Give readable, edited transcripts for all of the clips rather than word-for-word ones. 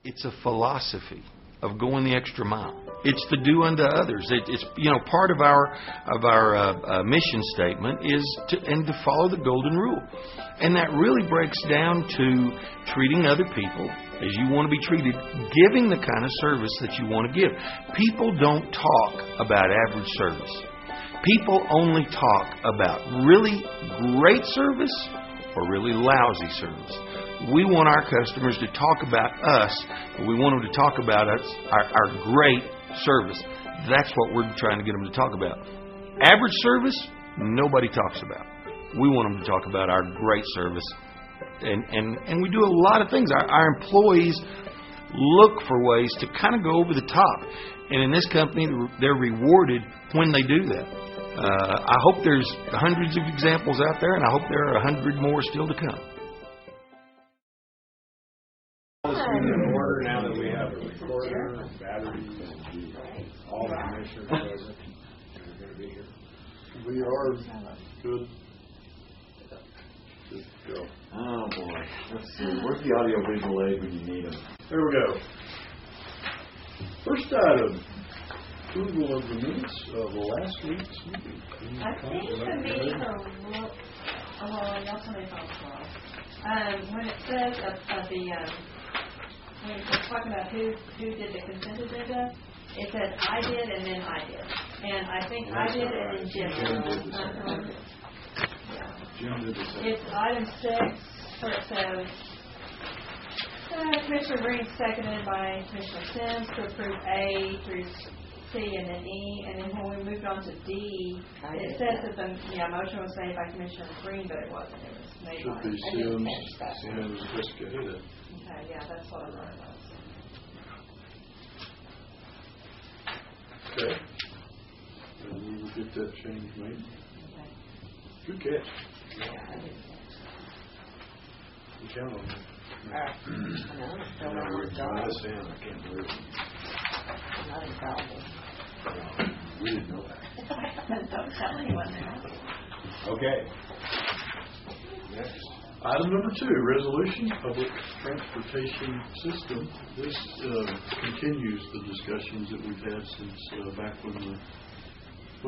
It's a philosophy of going the extra mile. It's to do unto others. It's part of our mission statement is to follow the golden rule, and that really breaks down to treating other people as you want to be treated, giving the kind of service that you want to give. People don't talk about average service. People only talk about really great service or really lousy service. We want our customers to talk about us, but we want them to talk about us, our great service. That's what we're trying to get them to talk about. Average service, nobody talks about. We want them to talk about our great service. And we do a lot of things. Our employees look for ways to kind of go over the top. And in this company, they're rewarded when they do that. I hope there's hundreds of examples out there, and I hope there are 100 more still to come. In order now that we have a recorder, batteries, and all the commissioners present, are going to be here. We are good. Good to go. Oh boy, let's see. Where's the audio visual aid when you need them? There we go. First item, approval of the minutes of last week's meeting. I think the meetings are y'all tell me if I'm wrong. When it says when it's talking about who did the consent agenda, it says I did and then I did. And I think I did and then Jim did. Jim did the second. It's item 6 where it says Commissioner Green seconded by Commissioner Sims to approve A through C and then E. And then when we moved on to D, it says that the motion was made by Commissioner Green, but it wasn't. It was made by Sims, Jessica hit it. Okay, yeah, that's what I thought it was. Okay. And we will get that change made. Okay. Good catch. Yeah, I did that. We count on that. I know. Don't know where it's I going. understand. I can't believe it. I'm not infallible. We didn't know that. Don't tell anyone now. Okay. Next. Item number 2, resolution, public transportation system. This continues the discussions that we've had since back when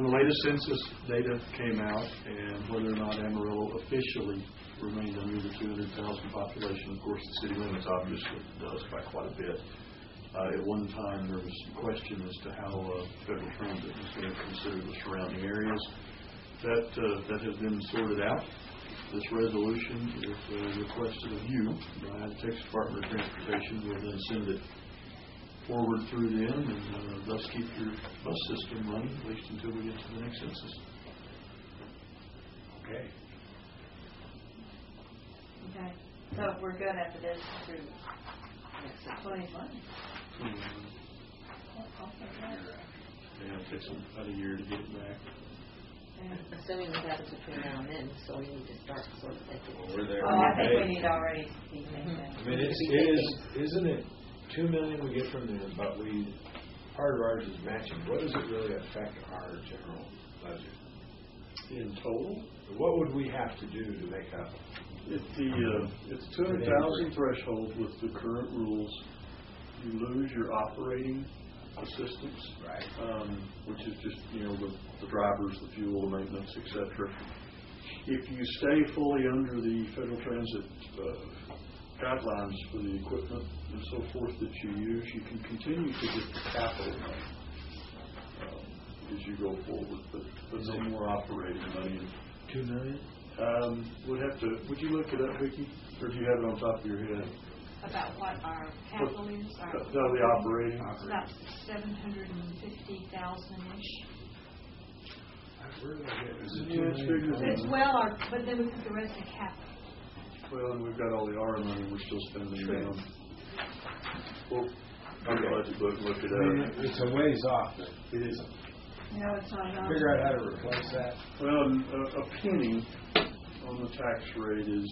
the latest census data came out, and whether or not Amarillo officially remained under the 200,000 population. Of course, the city limits obviously does by quite a bit. At one time, there was some question as to how federal transit was going to consider the surrounding areas. That has been sorted out. This resolution is requested of you by the Texas Department of Transportation. We'll then send it forward through them and thus keep your bus system running, at least until we get to the next census. Okay. Okay. So we're good after this through 2020. Yeah, it takes about a year to get it back. Assuming what happens between now and then, so we need to start so that they can. Well, we're there. I think we need already to be making that. I mean, isn't it $2 million we get from them, but part of ours is matching. What does it really affect our general budget? In total? What would we have to do to make up? It's 200,000 threshold with the current rules. You lose your operating assistance, Right. Which is just the drivers, the fuel, the maintenance, etc. If you stay fully under the Federal Transit guidelines for the equipment and so forth that you use, you can continue to get the capital money as you go forward, but no more operating money. $2 million? Would you look it up, Vicki, or do you have it on top of your head? About what our capital is? No, the operating. It's about 750,000-ish. Where did I get this? It's well, but then we put the rest in capital. Well, and we've got all the ARA money we're still spending down. Well, I'll budget book look it up. It's a ways off, but it isn't. No, it's not. Figure out how to replace that. Well, a penny on the tax rate is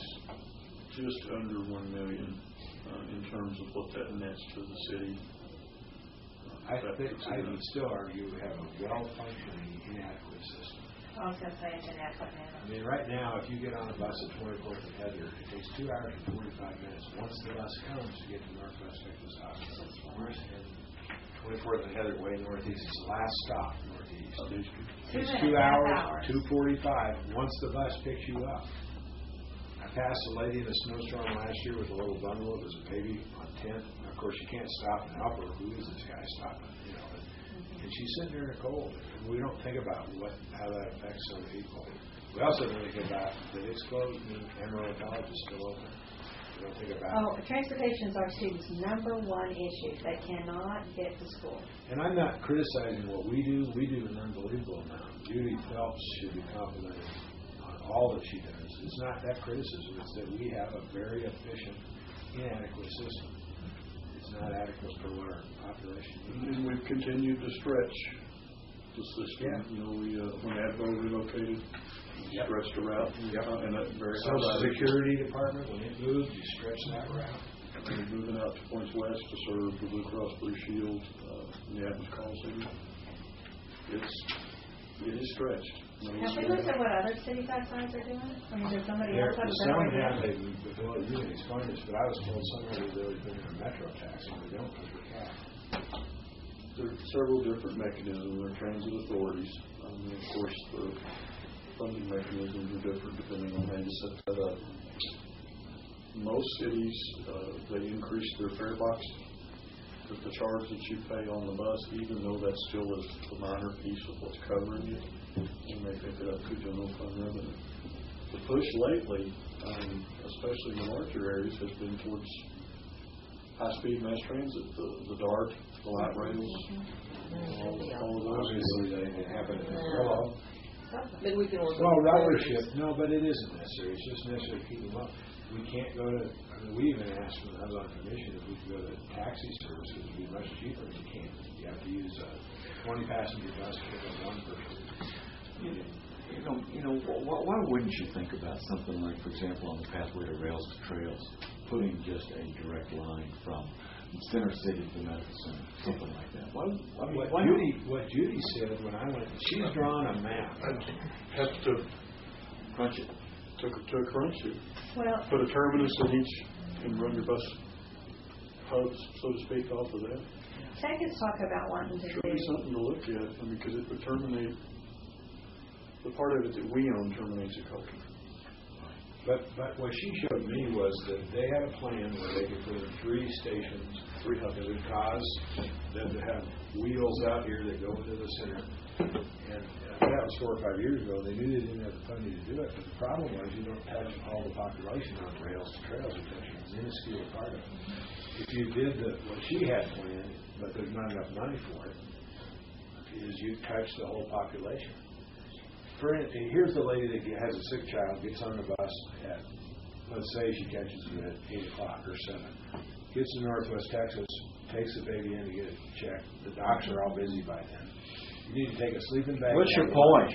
just under $1 million in terms of what that nets to the city. I would still argue we have a well-functioning, inadequate system. I was going to say it's inadequate I manner. mean, right now, if you get on a bus at 24th and Heather, it takes 2 hours and 45 minutes once the bus comes to get to Northwest Texas Hospital. And 24th and Heather way northeast is the last stop northeast. It's 2 hours, 2:45 once the bus picks you up. I passed a lady in a snowstorm last year with a little bundle. It was a baby on 10. And of course, you can't stop and help her. Who is this guy stopping? You know, and she's sitting there in the cold. And we don't think about how that affects some people. We also don't think about that it's closed and Amarillo College is still open. We don't think about Transportation is our students' number one issue. They cannot get to school. And I'm not criticizing what we do. We do an unbelievable amount. Judy Phelps should be complimented on all that she does. It's not that criticism. It's that we have a very efficient, inadequate system. It's not adequate for what our population needs. And we've continued to stretch the system. Yeah. You know, when Advil relocated, we stretched the route. And that very Social Security Department, when it moved, you stretch that route. We're moving out to Points West to serve the Blue Cross Blue Shield in the Adams Call Center. It is stretched. Have we looked at what other cities outside are doing? I mean, does somebody else have a Some better have idea? the ability, you can explain this, but I was told some have the ability to put in a metro tax, and we don't because we're capped. There are several different mechanisms. There are transit authorities. And of course, the funding mechanisms are different depending on how you set that up. Most cities, they increase their fare box, the charge that you pay on the bus, even though that still is the minor piece of what's covering it, and they pick it up through general fund revenue. The push lately, especially in the larger areas, has been towards high-speed mass transit, the DART, the light rails, all of those. Obviously, they happen in Amarillo. But we can work Well, with the ridership, no, but it isn't necessary. It's just necessary to keep them up. We can't go to, we even asked when I was on commission if we could go to taxi services, it would be much cheaper. You can't. You have to use a 20-passenger bus to pick up one person. Why wouldn't you think about something like, for example, on the pathway to rails to trails, putting just a direct line from Center City to the medical center, something like that? What Judy said when I went, she's drawn a map. Have to Crunch it. to crunch it. Well, Put a terminus in each and run your bus hubs, so to speak, off of that. Tech is talking about wanting to Sure be do. something to look at, because it would terminate, the part of it that we own terminates a culture. But what she showed me was that they had a plan where they could put in 3 stations, 3 hubs. It would cause them to have wheels out here that go into the center. And that was 4 or 5 years ago. They knew they didn't have the funding to do it. But the problem was you don't touch all the population on rails to trails. You touch a minuscule part of it. If you did what she had planned, but there's not enough money for it, is you touch the whole population. Here's the lady that has a sick child, gets on the bus at, let's say she catches it at 8 o'clock or 7. Gets to Northwest Texas, takes the baby in to get it checked. The docs are all busy by then. You need to take a sleeping bag. What's your point?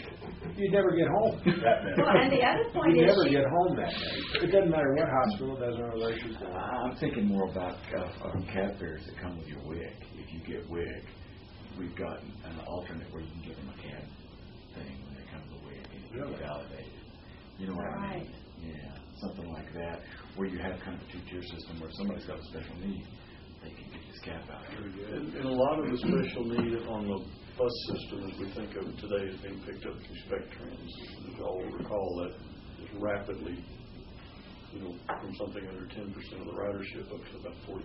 You never get home that day. Well, and the other point You is never get home that day. It doesn't matter what hospital, it doesn't matter where she's going. I'm thinking more about cab fares that come with your wig. If you get wig, we've got an alternate where you can give them a cab thing when they come to the wig and it can be validated. You know what I mean? Yeah, something like that, where you have kind of a 2-tier system where if somebody's got a special need, they can get this cab out here. And a lot of the special need on the bus system, as we think of it today, is being picked up through spec trans. As you all recall, that is rapidly, from something under 10% of the ridership up to about 40%.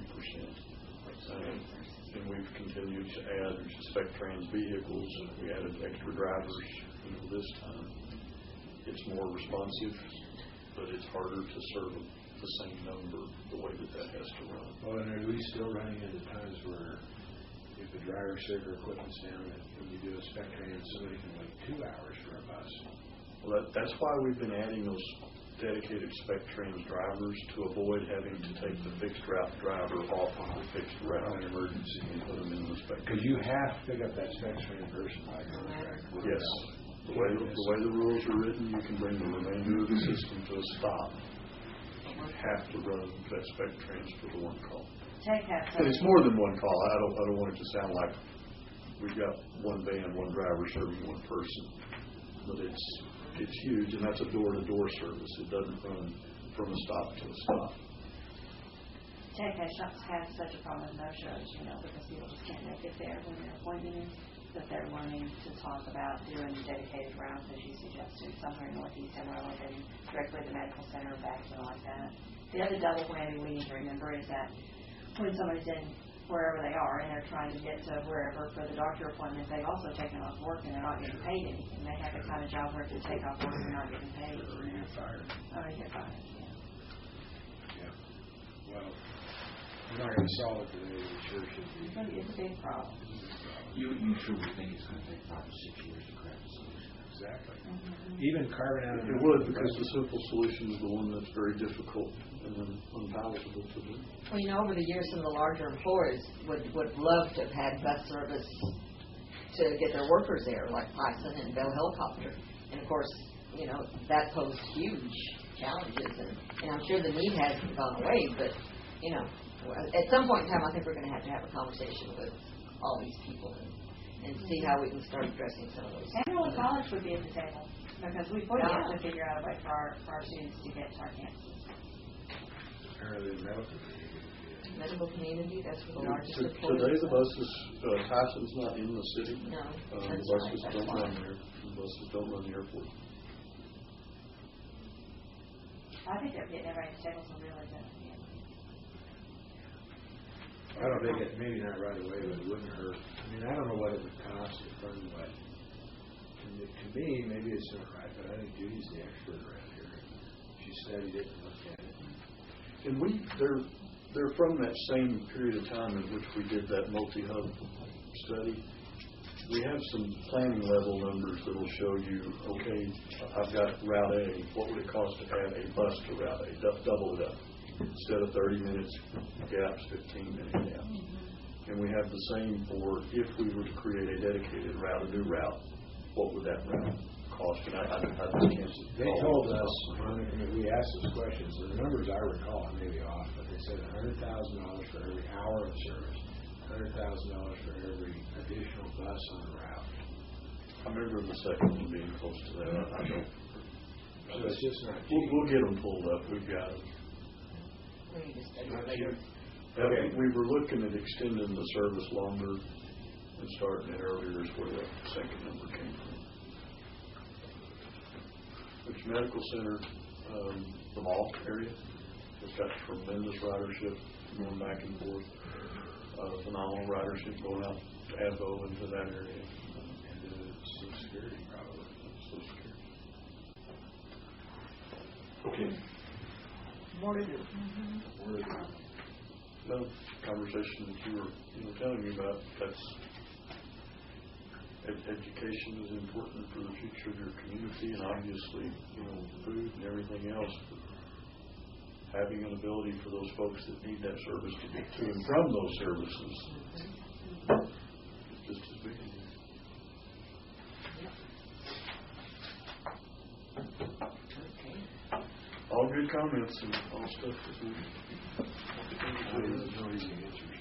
And we've continued to add spec trans vehicles. We added extra drivers this time. It's more responsive, but it's harder to serve the same number the way that has to run. Well, and are we still running into times where if the driver's sick or equipment's down, and when you do a spec trans, somebody can wait 2 hours for a bus? Well, that's why we've been adding those dedicated spec trans drivers to avoid having to take the fixed route driver off on the fixed route An emergency. and put them in the spec. Because you have to pick up that spec trans person by contract. Yes. The way the rules are written, you can bring the remainder of the system to a stop. You have to run that spec trans for the one call. Tech has And it's more than one call. I don't want it to sound like we've got one van, one driver serving one person. but it's huge, and that's a door-to-door service. It doesn't run from a stop to a stop. JK Shops has such a problem with no-shows, because people just can't make it there when their appointment is, that they're wanting to talk about doing dedicated routes, as you suggested, somewhere in Northeast Amarillo, getting directly to the medical center, back to like that. The other double whammy we need to remember is that when somebody's in wherever they are and they're trying to get to wherever for the doctor appointment, they've also taken off work and they're not getting paid anything. They have the kind of job where if they take off work, they're not getting paid. Or you get fired. Or they get fired, Yeah. Well, we're not going to solve it today. We sure should be. It's a big problem. You truly think it's going to take 5 or 6 years to craft a solution? Exactly. Mm-hmm. Even carving out. It would, because the simple solution is the one that's very difficult and then unpalatable to do. Well, over the years, some of the larger employers would love to have had bus service to get their workers there, like Tyson and Bell Helicopter. And of course, that posed huge challenges, and I'm sure the need hasn't gone away, but, at some point in time, I think we're going to have a conversation with all these people and see how we can start addressing some of those. Amarillo College would be at the table, because we would have to figure out a way for our students to get to our campuses. Apparently the Medical community, that's where the largest employers. Today the buses, Tyson's not in the city. No. The buses don't run there. The buses don't run the airport. I think they're getting everybody's tables are really good. I don't think it, maybe not right away, but it wouldn't hurt. I mean, I don't know what it would cost to fund what. To me, maybe it's not right, but I think Judy's the expert around here. She studied it and looked at it. And they're from that same period of time in which we did that multi-hub study. We have some planning level numbers that will show you, okay, I've got Route A, what would it cost to add a bus to Route A, double it up. Instead of 30 minutes gaps, 15-minute gaps. And we have the same for if we were to create a dedicated route, a new route, what would that route cost? And I just can't. They told us, we asked those questions, and the numbers I recall, I may be off, but they said $100,000 for every hour of service, $100,000 for every additional bus on the route. I remember the second one being close to that. I don't. So it's just not cheap. We'll get them pulled up. We've got them. Okay. We were looking at extending the service longer and starting it earlier is where the second number came from. Which medical center, the mall area, has got tremendous ridership going back and forth. Phenomenal ridership going out to Advo into that area. And Social Security, probably. Social Security. Okay. More to do. The conversation that you were telling me about, that's education is important for the future of your community, and obviously, food and everything else. Having an ability for those folks that need that service to get to and from those services is just as big. All good comments and all stuff that we No easy answers.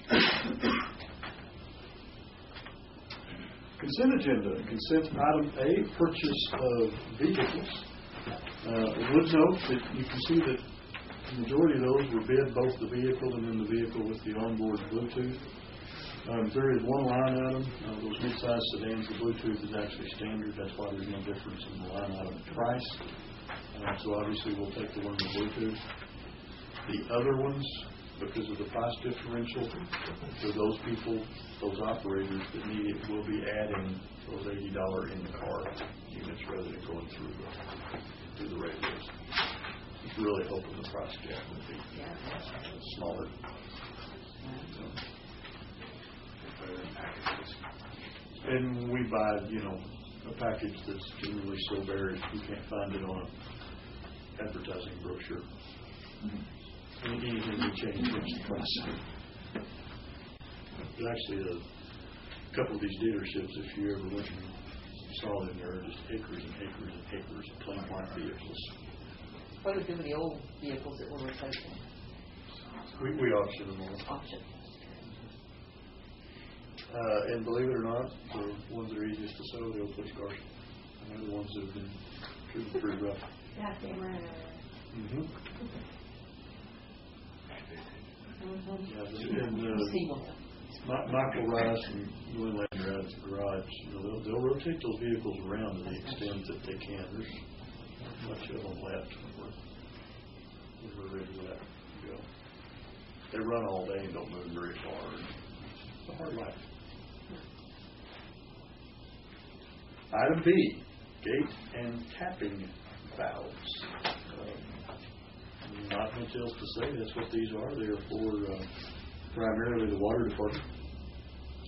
Consent agenda. Consent item A, purchase of vehicles. Would note that you can see that the majority of those were bid, both the vehicle and then the vehicle with the onboard Bluetooth. There is one line item. Those mid-size sedans, the Bluetooth is actually standard. That's why there's no difference in the line item price. So obviously we'll take the one with Bluetooth. The other ones, because of the price differential, for those people, those operators that need it, will be adding those $80 in the car units rather than going through the radios. It's really hoping the price gap will be smaller. And we buy, a package that's generally so varied you can't find it on an advertising brochure. Anything we change the price. But actually, a couple of these dealerships, if you ever went and saw them, there are just acres and acres and acres of plain white vehicles. What do we do with the old vehicles that we're replacing? We auction them all. Auction. And believe it or not, the ones that are easiest to sell, the old police cars. They're the ones that have been pretty rough. Yeah, they were. Mm-hmm. Mm-hmm. And Michael Rice and Glenn Lander out at the garage, they'll rotate those vehicles around to the extent that they can. There's not much of them left when we're ready to let go. They run all day and don't move very far. It's a hard life. Item B, gate and tapping valves. Not much else to say. That's what these are. They are for primarily the water department.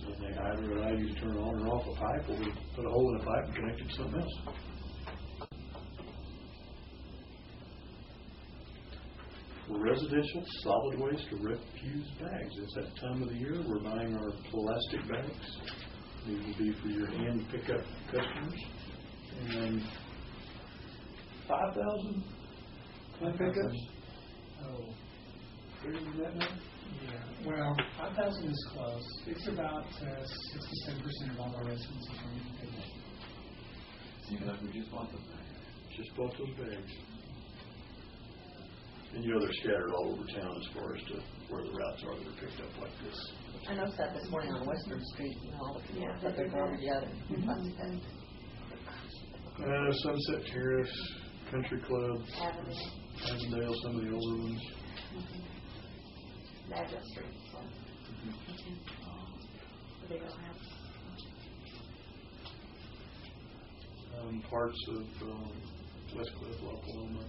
And they either allow you to turn on or off a pipe, or put a hole in a pipe and connect it to something else. For residential solid waste or refuse bags, it's that time of the year we're buying our plastic bags. These will be for your hand pickup customers. And 5,000 hand pickups. Oh, Where is that now? yeah. Well, 5,000 is close. It's about 67% of all our residents are from Indiana. Seems like we just bought them. Just bought those bags. And they're scattered all over town as far as to where the routes are that are picked up like this. I noticed that this morning on Western Street, all the people put their garbage out in plastic bags. Sunset Terrace, Country Club, Avondale, some of the older ones. Madras Street, so. The big old house. Parts of West Cliff, La Paloma.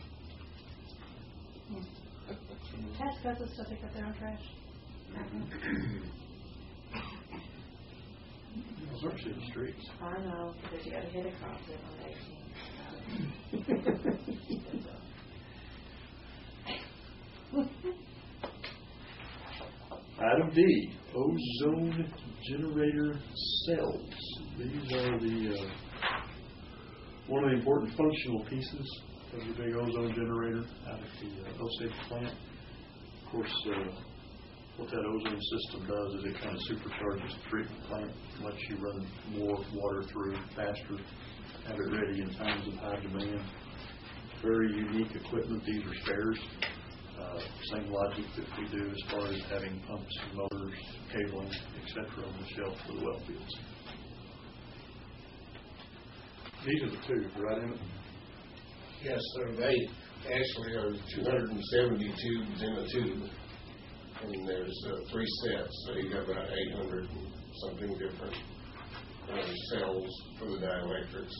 Tasco's still pick up their own trash. Those aren't city streets. I know, because you got to hit across it on 18. Item D, ozone generator cells. These are the one of the important functional pieces of the big ozone generator out at the Osage plant. Of course, what that ozone system does is it kind of supercharges the treatment plant, lets you run more water through faster, have it ready in times of high demand. Very unique equipment. These are spares. Same logic that we do as far as having pumps, motors, cabling, etc. on the shelf for the well fields. These are the two, right, Emmett? Yes, sir. They actually are 270 tubes in a tube, and there's 3 sets, so you got about 800 and something different cells for the dielectrics.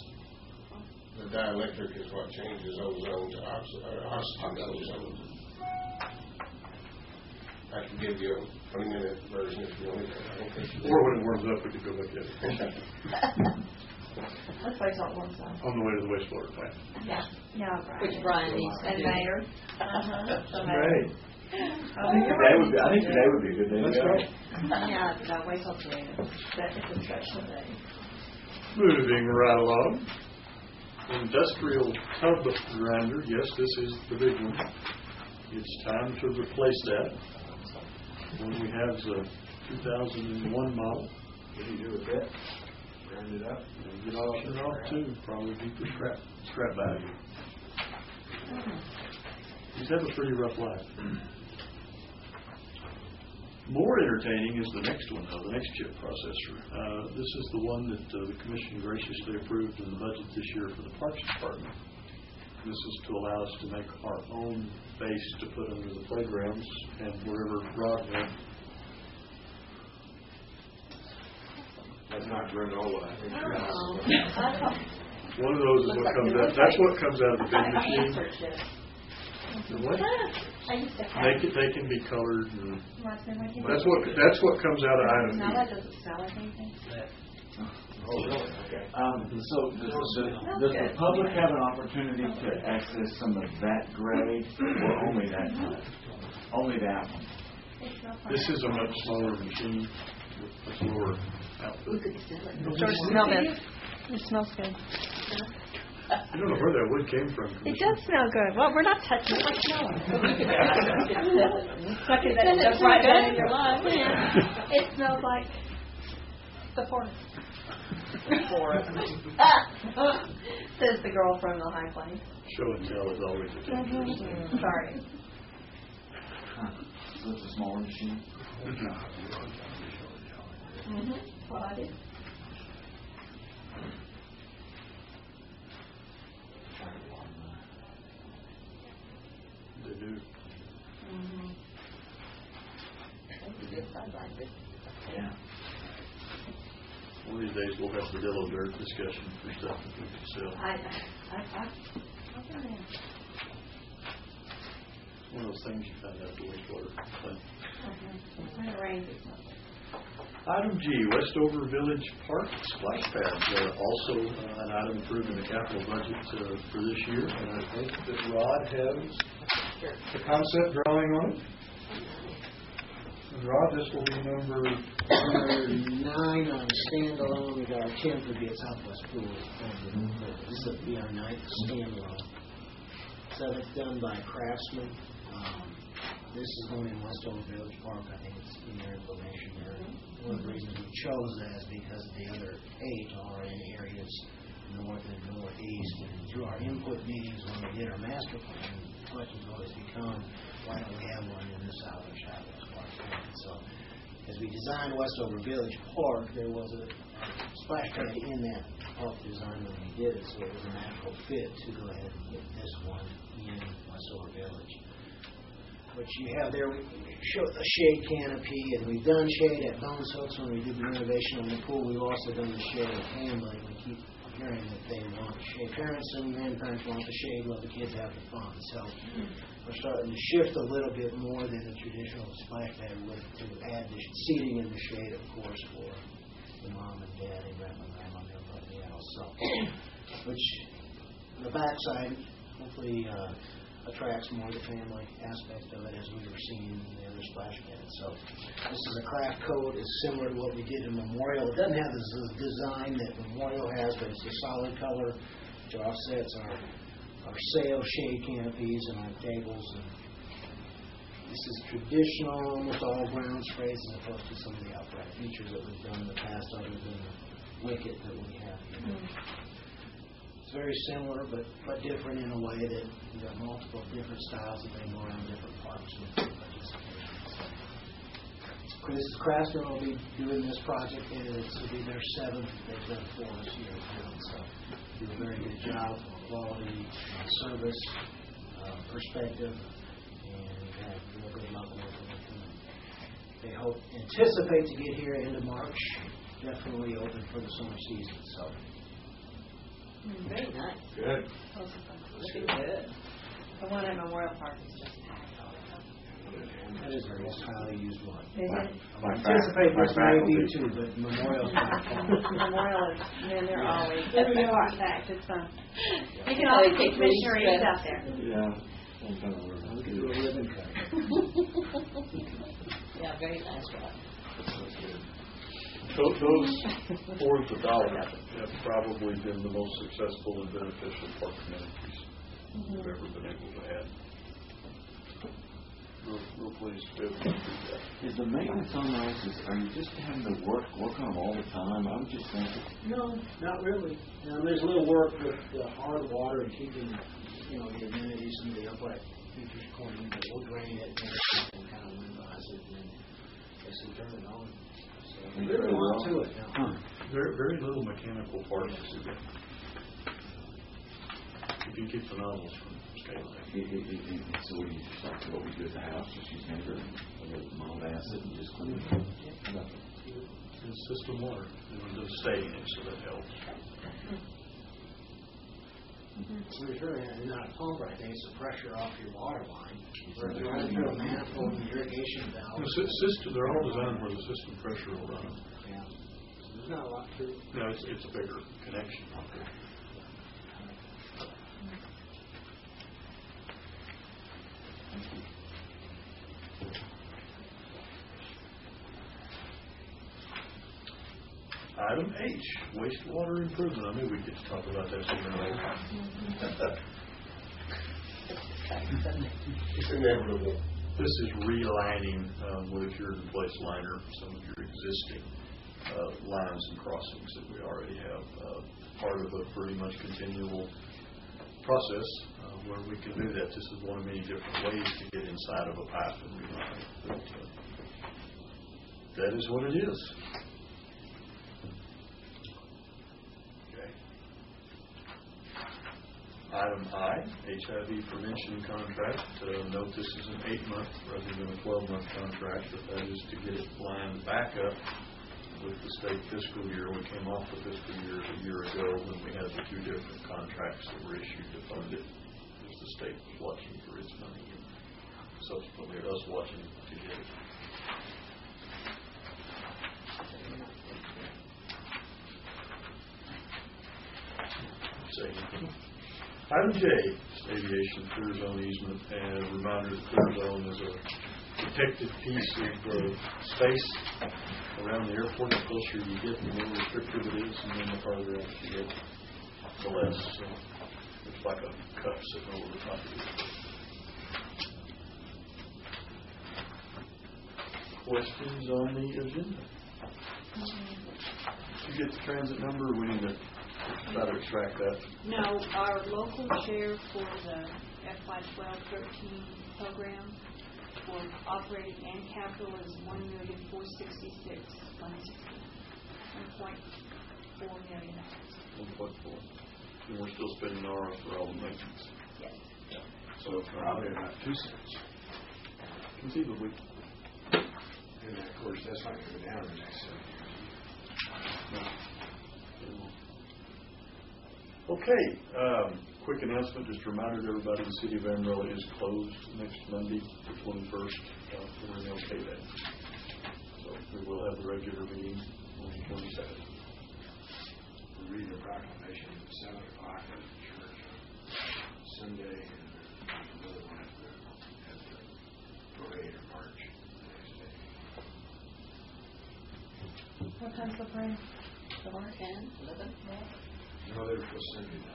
The dielectric is what changes ozone to oxygen to ozone. I can give you a 20-minute version if you want it. Or when it warms up, we could go look at it. Let's face it, warms up. On the way to the wastewater plant. Yeah. Yeah, right. Which Brian needs to And do. Mayor. Right. I think today would be a good day. That's right. Yeah, no, wait till today. It's a special day. Moving right along. Industrial tub grinder. Yes, this is the big one. It's time to replace that. One we have is a 2001 model. What do you do with that? Grind it up? And get auctioned off too. Probably be for scrap value. These have a pretty rough life. More entertaining is the next one, though, the next chip processor. This is the one that the Commission graciously approved in the budget this year for the Parks Department. This is to allow us to make our own base to put under the playgrounds and wherever Rod went. That's not granola. I think One of those is what comes out. That's what comes out of the big machine. The what? I used to have. They can be colored. And That's what comes out of item Now B. that doesn't smell like anything. Oh, really? Okay. So does the public have an opportunity to access some of that grade, or only that kind? Only that one? This is a much smaller machine with a lower output. George, smell this. It smells good. I don't know where that wood came from. It does smell good. Well, we're not touching it. Let's smell it. That's right in your lungs. It smells like Support. Support. Says the girl from the High Plains. Show and tell is always a dangerous thing. Sorry. So it's a smaller machine? That's what I do. They do. That's a good sideline. Yeah. One of these days we'll have the yellow dirt discussion for stuff that we can sell. One of those things you find out the wastewater plant. Item G, Westover Village Park splash pads, also an item approved in the capital budget for this year. And I think that Rod has the concept drawing on it. And Rod, this will be number 9 on standalone. We got our 10th would be at Southwest Pool. This would be our 9th standalone. 7th done by Craftsman. This is going in Westover Village Park. I think it's in their information there. One of the reasons we chose that is because the other 8 are in areas north and northeast. And through our input meetings when we did our master plan, the questions always become, why don't we have one in the south or southwest part? So as we designed Westover Village Park, there was a splash pad in that park design when we did it, so it was a natural fit to go ahead and get this one in Westover Village. What you have there, we show the shade canopy, and we've done shade at Bones Hooks when we did the renovation on the pool. We've also done the shade at Hamlin. We keep hearing that they want shade. Parents and grandparents want the shade, let the kids have the fun. So we're starting to shift a little bit more than the traditional splash pad would to add the seating in the shade, of course, for the mom and dad and grandma and everybody else. So, which on the backside, hopefully, attracts more the family aspect of it as we were seeing in the other splash pads. So this is a craft coat. It's similar to what we did in Memorial. It doesn't have the design that Memorial has, but it's a solid color which offsets our sail shade canopies and our tables. And this is traditional, almost all ground sprays as opposed to some of the outright features that we've done in the past other than the wicket that we have here. Very similar, but different in a way that we've got multiple different styles that they go around different parks and participations. This is Craftsman will be doing this project, and this will be their 7th they've done for us here. So do a very good job from a quality, service perspective, and we've had real good luck working with them. They anticipate to get here into March, definitely open for the summer season. So. Very nice. Good. Looking good. The one at Memorial Park is just packed all the time. That is our most highly used one. Is it? I anticipate this may be too, but Memorial's Memorial is, man, they're always packed. It's fun. You can Yeah. always take Commissioner Reeves out there. Yeah. We can do a ribbon cut. Yeah, very nice job. Those 4th of dollar have probably been the most successful and beneficial park amenities we've ever been able to add. Real pleased to be able to do that. Is the maintenance on those, are you just having to work on them all the time? I'm just thinking. No, not really. There's a little work with the hard water and keeping, the amenities and the upright features clean, but we'll drain it and kind of windowize it and then basically turn it on. So there's a lot to it now. Very little mechanical parts to it. You can keep the nozzles from scaling. So what do you just like what we do at the house? Just use vinegar and a little mild acid and just clean it up? It's system water. It doesn't stay in it, so that helps. So it's really not a pump or anything, it's the pressure off your water line. We're running through a manifold and irrigation valve. They're all designed where the system pressure will run. Yeah. So there's not a lot to it. No, it's a bigger connection. Item H, wastewater improvement. I knew we'd get to talk about that sooner or later. It's inevitable. This is relining with a cured in place liner some of your existing lines and crossings that we already have. Part of a pretty much continual process where we can do that. This is one of many different ways to get inside of a pipe and reline it. But that is what it is. Okay. Item I, HIV prevention contract. Note this is an 8-month rather than a 12-month contract, but that is to get it lined back up with the state fiscal year. We came off the fiscal year a year ago when we had the 2 different contracts that were issued to fund it. As the state was watching for its money and subsequently us watching to get it. Item J, aviation clear zone easement, and a reminder that clear zone is a protected piece of space around the airport. The closer you get, the more restrictive it is, and then the farther out you get, the less. So it's like a cup sitting over the top of it. Questions on the agenda? Did you get the transit number, or we need to try to extract that? No, our local share for the FY12-13 program for operating and capital is $1,466,160. 1.4 million. 1.4. And we're still spending our for all the maintenance. Yes. Yeah. So probably about 2 cents. Conceivably. And of course, that's not going to go down in the next 7 years. No. Okay. Quick announcement. Just a reminder to everybody, the city of Amarillo is closed next Monday, the 21st, for Memorial Day. So we will have the regular meeting on the 22nd. We read the proclamation at 7 o'clock at the church on Sunday, and another one at the parade or march the next day. What time's the parade? 10, 11, No, they were supposed to send it out.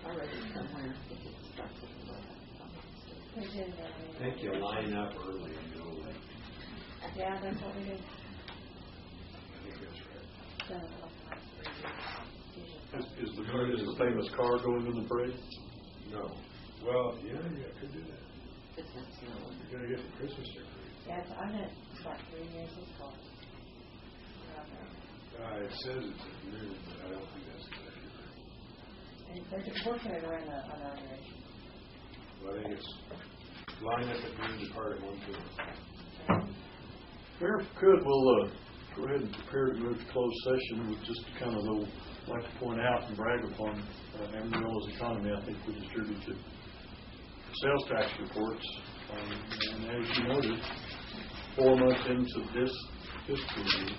already somewhere. I think it starts at 11. I think you line up early and go late. Yeah, that's what we did. I think that's right. Is the famous car going in the parade? No. Well, yeah, you could do that. It's not snowing. You're going to get the Christmas decorations. Yeah, I've been about 3 years this fall. It says it's a year, but I don't think that's exactly right. And there's a portion of it around the inauguration. Well, I think it's line up at noon, depart at 1:00. Mayor, if we could, we'll go ahead and prepare to move to closed session. With just kind of like to point out and brag upon Amarillo's economy. I think we distributed sales tax reports, and as you noted, 4 months into this fiscal year,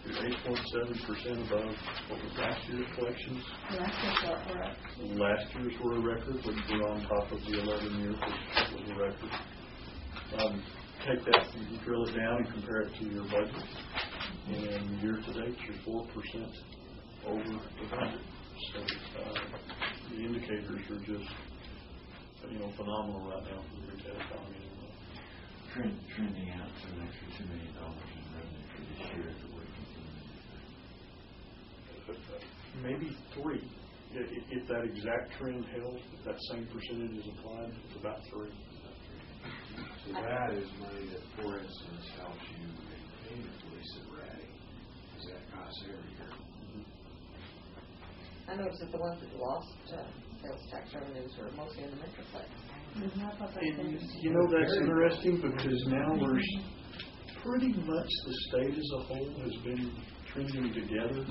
you're 8.7% above what was last year's collections. Last year's were a record, which were on top of the 11-year, which was a record. Take that and drill it down and compare it to your budget. And year to date, you're 4% over the budget. So the indicators are just, phenomenal right now for the retail economy. Trending out to an extra $2 million in revenue for this year that we're continuing. Maybe 3. If that exact trend held, if that same percentage is applied, it's about 3. So that is money that, for instance, helps you maintain the police at Ratty. Because that costs every year. I noticed that the ones that lost sales tax revenues were mostly in the Metroplex. And, that's interesting because now there's pretty much the state as a whole has been trending together.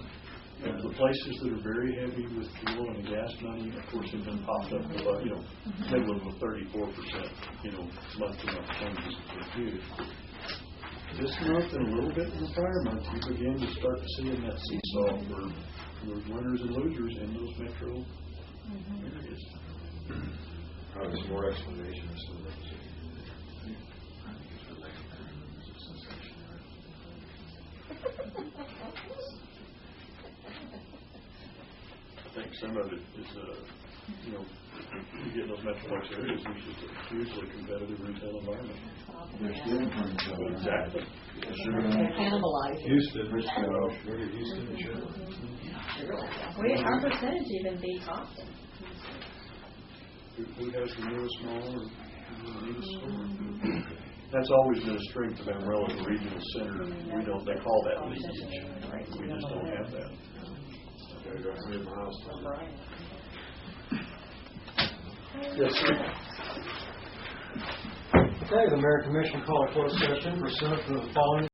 And the places that are very heavy with fuel and gas money, of course, have been popped up about, middle of a 34%, month-to-month changes that are huge. This month and a little bit in the prior month, you begin to start seeing that seesaw for winners and losers in those metro areas. Probably some more explanation or something. I think some of it is, you get those metroplex areas, which is a hugely competitive retail environment. They're stealing from each other. Exactly. They're cannibalize it. Houston, where did Houston show? Our percentage even beats Austin. Who has the newest mall or the newest store? That's always been a strength of Amarillo, the regional center. They call that leakage. We just don't have that. Okay, got 100 miles from it. Yes, sir. Okay, the Mayor Commission call a closed session pursuant to the following